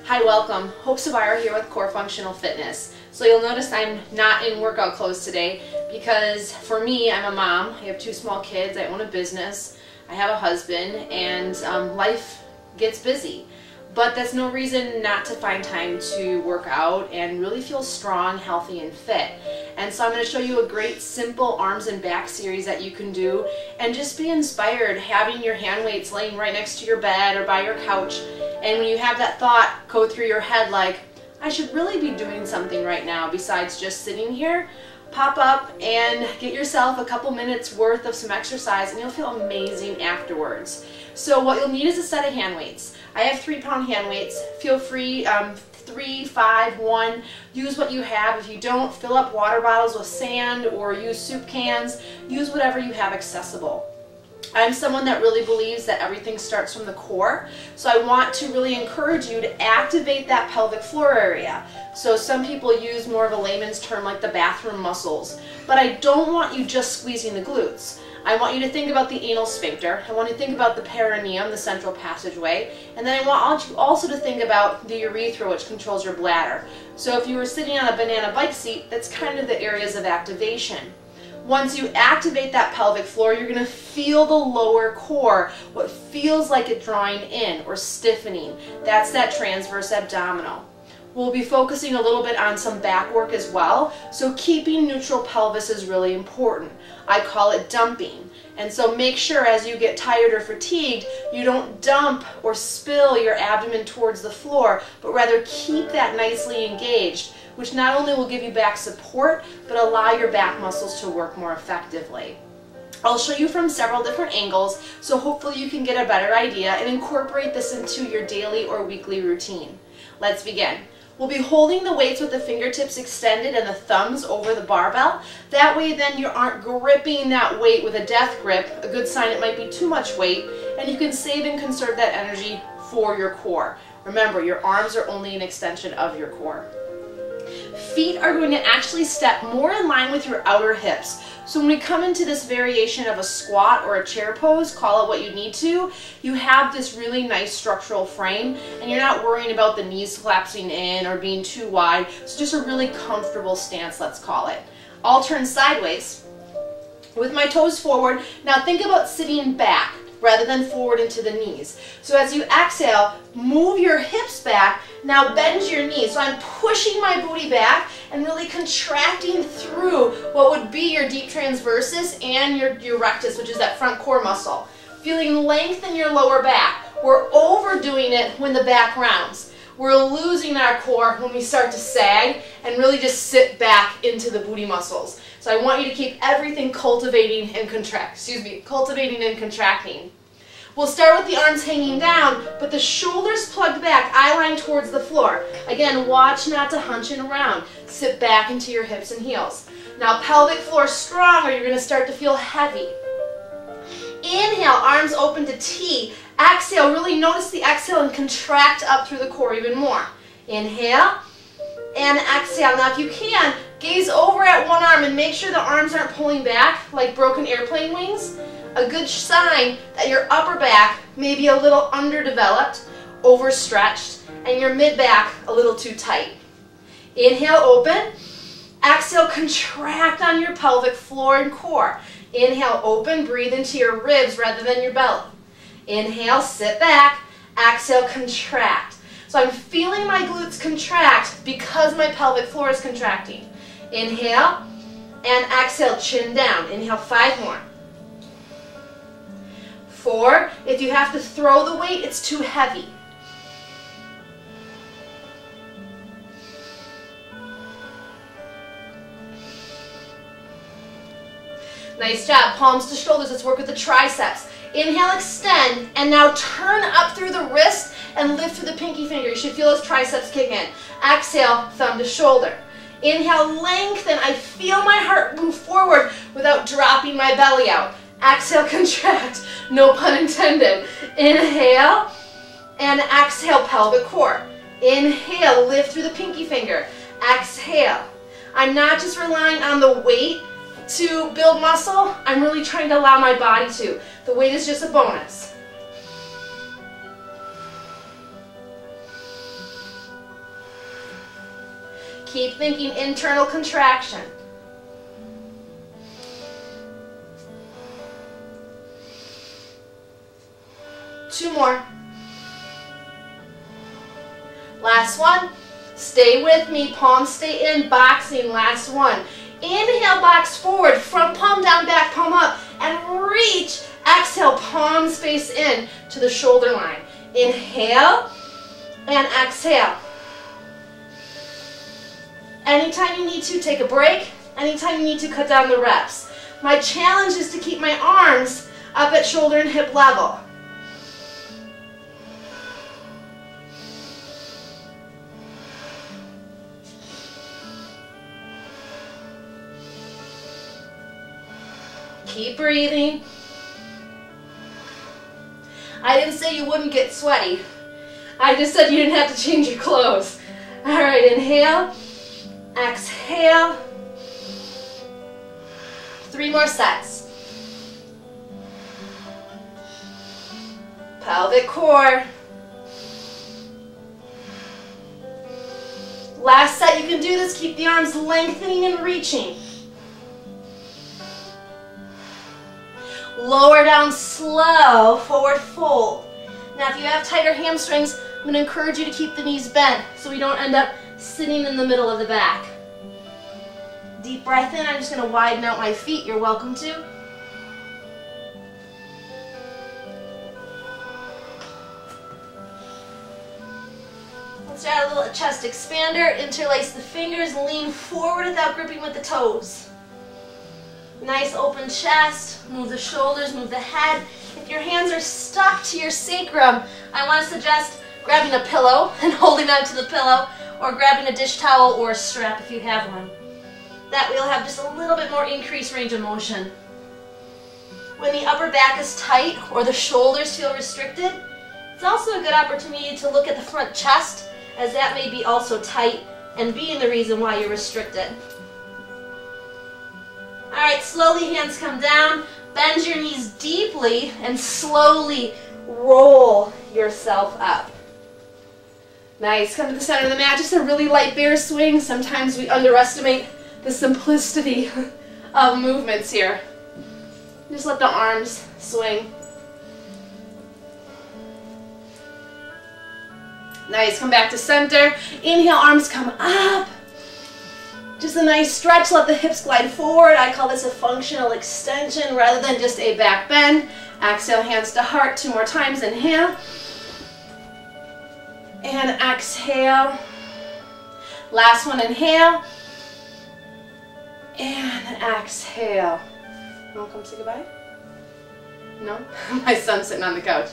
Hi, welcome. Hope Zvara here with Core Functional Fitness. So you'll notice I'm not in workout clothes today because for me, I'm a mom. I have two small kids, I own a business, I have a husband, and life gets busy. But that's no reason not to find time to work out and really feel strong, healthy, and fit. And so I'm going to show you a great simple arms and back series that you can do and just be inspired having your hand weights laying right next to your bed or by your couch. And when you have that thought go through your head like, I should really be doing something right now besides just sitting here, pop up and get yourself a couple minutes worth of some exercise and you'll feel amazing afterwards. So what you'll need is a set of hand weights. I have 3-pound hand weights. Feel free, 3, 5, 1, use what you have. If you don't, fill up water bottles with sand or use soup cans. Use whatever you have accessible. I'm someone that really believes that everything starts from the core, so I want to really encourage you to activate that pelvic floor area. So some people use more of a layman's term like the bathroom muscles, but I don't want you just squeezing the glutes. I want you to think about the anal sphincter, I want you to think about the perineum, the central passageway, and then I want you also to think about the urethra, which controls your bladder. So if you were sitting on a banana bike seat, that's kind of the areas of activation. Once you activate that pelvic floor, you're going to feel the lower core, what feels like it drawing in or stiffening. That's that transverse abdominal. We'll be focusing a little bit on some back work as well, so keeping neutral pelvis is really important. I call it dumping. And so make sure as you get tired or fatigued, you don't dump or spill your abdomen towards the floor, but rather keep that nicely engaged, which not only will give you back support, but allow your back muscles to work more effectively. I'll show you from several different angles, so hopefully you can get a better idea and incorporate this into your daily or weekly routine. Let's begin. We'll be holding the weights with the fingertips extended and the thumbs over the barbell. That way then you aren't gripping that weight with a death grip, a good sign it might be too much weight, and you can save and conserve that energy for your core. Remember, your arms are only an extension of your core. Feet are going to actually step more in line with your outer hips. So when we come into this variation of a squat or a chair pose, call it what you need to, you have this really nice structural frame and you're not worrying about the knees collapsing in or being too wide. So just a really comfortable stance, let's call it. I'll turn sideways with my toes forward. Now think about sitting back rather than forward into the knees. So as you exhale, move your hips back, now bend your knees. So I'm pushing my booty back and really contracting through what would be your deep transversus and your rectus, which is that front core muscle. Feeling length in your lower back. We're overdoing it when the back rounds. We're losing our core when we start to sag and really just sit back into the booty muscles. So I want you to keep everything cultivating and cultivating and contracting. We'll start with the arms hanging down, but the shoulders plugged back, eye line towards the floor. Again, watch not to hunch and around. Sit back into your hips and heels. Now pelvic floor strong or you're going to start to feel heavy. Inhale, arms open to T. Exhale, really notice the exhale and contract up through the core even more. Inhale and exhale. Now if you can, gaze over at one arm and make sure the arms aren't pulling back like broken airplane wings. A good sign that your upper back may be a little underdeveloped, overstretched, and your mid-back a little too tight. Inhale, open. Exhale, contract on your pelvic floor and core. Inhale, open, breathe into your ribs rather than your belly. Inhale, sit back. Exhale, contract. So I'm feeling my glutes contract because my pelvic floor is contracting. Inhale and exhale, chin down. Inhale, 5 more. 4. If you have to throw the weight, it's too heavy. Nice job. Palms to shoulders. Let's work with the triceps. Inhale, extend, and now turn up through the wrist and lift through the pinky finger. You should feel those triceps kick in. Exhale, thumb to shoulder. Inhale, lengthen. I feel my heart move forward without dropping my belly out. Exhale, contract. No pun intended. Inhale, and exhale, pelvic core. Inhale, lift through the pinky finger. Exhale. I'm not just relying on the weight to build muscle, I'm really trying to allow my body to. The weight is just a bonus. Keep thinking internal contraction. Two more. Last one. Stay with me. Palms stay in. Boxing. Last one. Inhale, box forward. Front palm down, back palm up. And reach. Exhale, palms face in to the shoulder line. Inhale and exhale. Anytime you need to, take a break. Anytime you need to, cut down the reps. My challenge is to keep my arms up at shoulder and hip level. Keep breathing. I didn't say you wouldn't get sweaty. I just said you didn't have to change your clothes. All right, inhale, exhale. 3 more sets. Pelvic core. Last set, you can do this. Keep the arms lengthening and reaching. Lower down slow, forward fold. Now if you have tighter hamstrings, I'm going to encourage you to keep the knees bent so we don't end up sitting in the middle of the back. Deep breath in. I'm just going to widen out my feet. You're welcome to. Let's add a little chest expander. Interlace the fingers. Lean forward without gripping with the toes. Nice open chest. Move the shoulders, move the head. If your hands are stuck to your sacrum, I want to suggest grabbing a pillow and holding on to the pillow, or grabbing a dish towel or a strap if you have one. That way you'll have just a little bit more increased range of motion. When the upper back is tight or the shoulders feel restricted, it's also a good opportunity to look at the front chest, as that may be also tight and being the reason why you're restricted. All right, slowly hands come down, bend your knees deeply, and slowly roll yourself up. Nice, come to the center of the mat, just a really light bear swing. Sometimes we underestimate the simplicity of movements here. Just let the arms swing. Nice, come back to center. Inhale, arms come up. Just a nice stretch, let the hips glide forward. I call this a functional extension rather than just a back bend. Exhale, hands to heart. 2 more times, inhale. And exhale. Last one, inhale. And exhale. You want to come say goodbye? No? My son's sitting on the couch.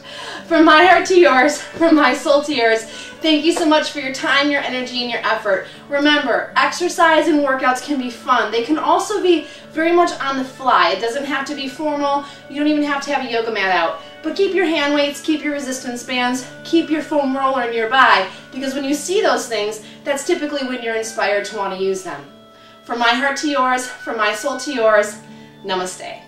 From my heart to yours, from my soul to yours, thank you so much for your time, your energy, and your effort. Remember, exercise and workouts can be fun. They can also be very much on the fly. It doesn't have to be formal. You don't even have to have a yoga mat out. But keep your hand weights, keep your resistance bands, keep your foam roller nearby, because when you see those things, that's typically when you're inspired to want to use them. From my heart to yours, from my soul to yours, namaste.